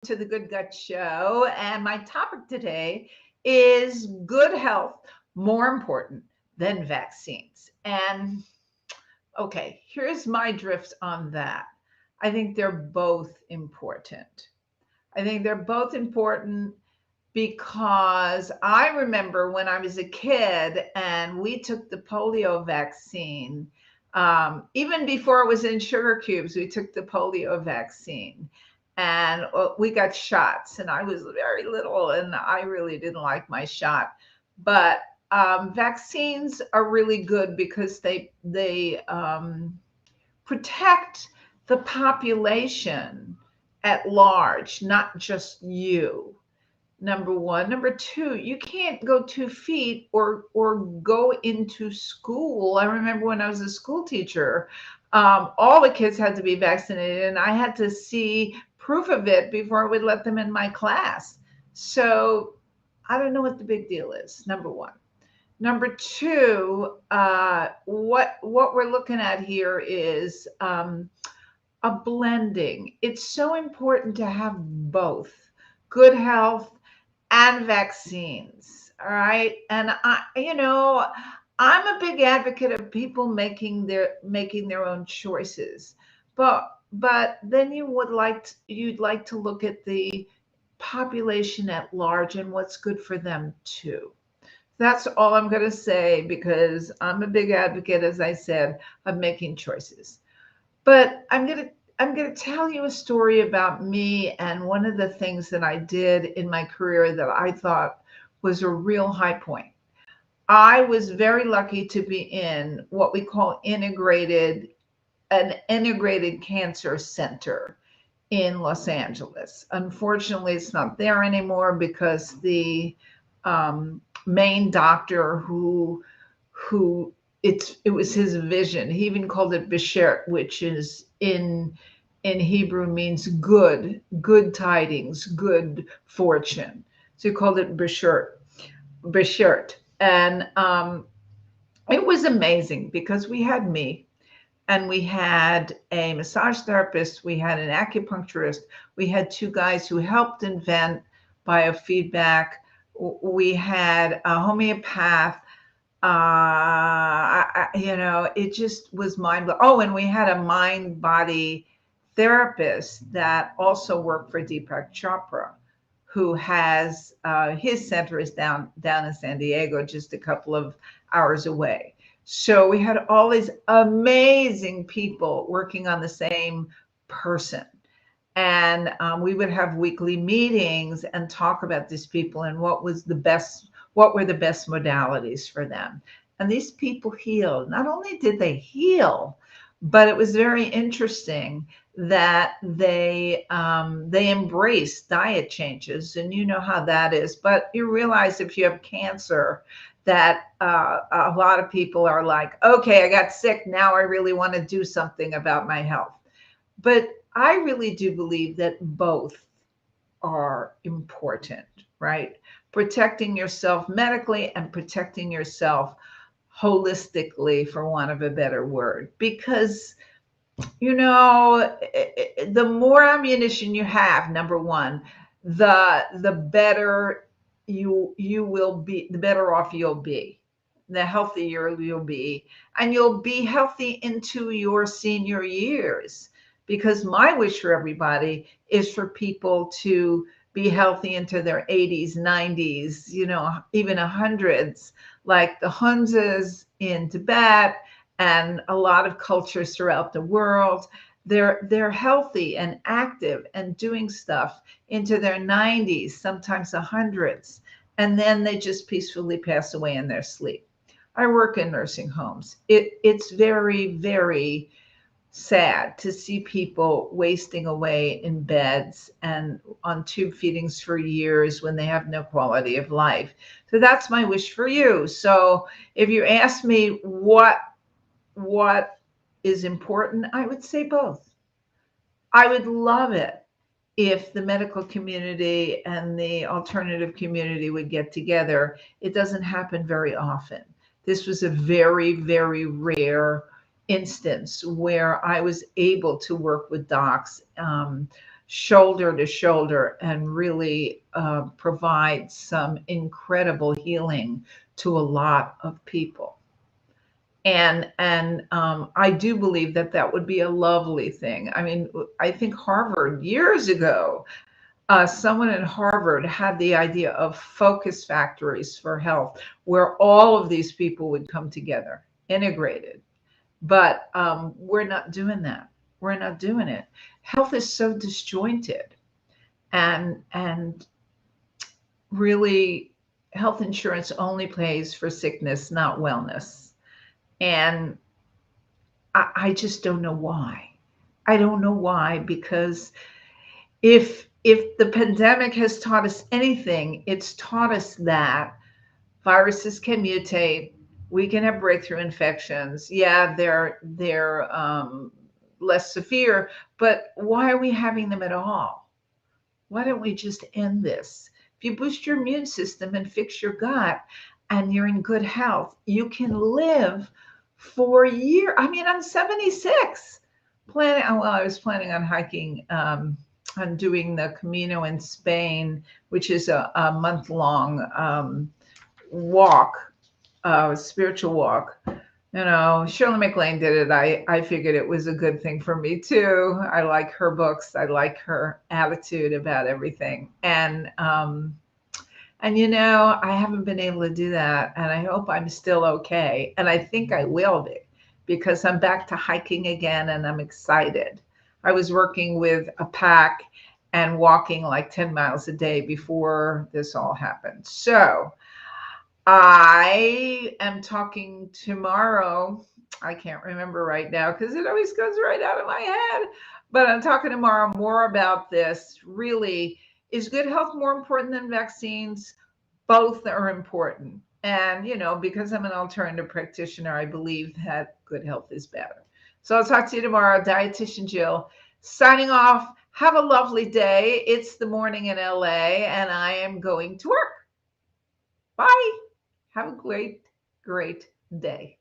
to the Good Gut Show. And my topic today is good health more important than vaccines. And okay, here's my drift on that. I think they're both important. I think they're both important because I remember when I was a kid and we took the polio vaccine. Even before it was in sugar cubes, we took the polio vaccine and we got shots. And I was very little and I really didn't like my shot. But vaccines are really good because they protect the population at large, not just you. Number one. Number two, you can't go 2 feet or go into school. I remember when I was a school teacher, all the kids had to be vaccinated, and I had to see proof of it before I would let them in my class. So I don't know what the big deal is. Number one. Number two, what we're looking at here is a blending. It's so important to have both good health and vaccines. All right. And I'm a big advocate of people making their own choices. But then you'd like to look at the population at large and what's good for them too. That's all I'm going to say because I'm a big advocate, as I said, of making choices. But I'm going to tell you a story about me and one of the things that I did in my career that I thought was a real high point. I was very lucky to be in what we call an integrated cancer center in Los Angeles. Unfortunately, it's not there anymore because the main doctor who it was his vision. He even called it Beshert, which is in Hebrew means good tidings, good fortune. So he called it Beshert. And it was amazing because we had me and we had a massage therapist, we had an acupuncturist, we had two guys who helped invent biofeedback, we had a homeopath. It just was mind blowing. Oh, and we had a mind body therapist that also worked for Deepak Chopra, who has his center is down in San Diego, just a couple of hours away. So we had all these amazing people working on the same person. And we would have weekly meetings and talk about these people and what were the best modalities for them. And these people healed. Not only did they heal, but it was very interesting that they embraced diet changes, and you know how that is. But you realize if you have cancer, that a lot of people are like, okay, I got sick. Now I really want to do something about my health. But I really do believe that both are important, right? Protecting yourself medically and protecting yourself holistically, for want of a better word, because the more ammunition you have, number one, the better you will be, the better off you'll be, the healthier you'll be, and you'll be healthy into your senior years. Because my wish for everybody is for people to be healthy into their 80s, 90s, even hundreds, like the Hunzas in Tibet and a lot of cultures throughout the world. They're healthy and active and doing stuff into their 90s, sometimes the hundreds, and then they just peacefully pass away in their sleep. I work in nursing homes. It's very, very sad to see people wasting away in beds and on tube feedings for years when they have no quality of life. So that's my wish for you. So if you ask me what is important, I would say both. I would love it if the medical community and the alternative community would get together. It doesn't happen very often. This was a very, very rare instance where I was able to work with docs, shoulder to shoulder and really provide some incredible healing to a lot of people. And I do believe that that would be a lovely thing. I mean, I think Harvard years ago, someone at Harvard had the idea of focus factories for health, where all of these people would come together, integrated. But we're not doing that. We're not doing it. Health is so disjointed, and really, health insurance only pays for sickness, not wellness. And I just don't know why. I don't know why, because if the pandemic has taught us anything, it's taught us that viruses can mutate. We can have breakthrough infections. Yeah, they're less severe, but why are we having them at all? Why don't we just end this? If you boost your immune system and fix your gut and you're in good health, you can live for a year. I mean, I'm 76. I was planning on hiking, on doing the Camino in Spain, which is a month-long walk, spiritual walk. You know, Shirley MacLaine did it. I figured it was a good thing for me too. I like her books. I like her attitude about everything. And you know, I haven't been able to do that, and I hope I'm still okay. And I think I will be, because I'm back to hiking again and I'm excited. I was working with a pack and walking like 10 miles a day before this all happened. So I am talking tomorrow. I can't remember right now because it always goes right out of my head. But I'm talking tomorrow more about this. Really, is good health more important than vaccines? Both are important. And, you know, because I'm an alternative practitioner, I believe that good health is better. So I'll talk to you tomorrow. Dietitian Jill signing off. Have a lovely day. It's the morning in LA and I am going to work. Bye. Have a great, great day.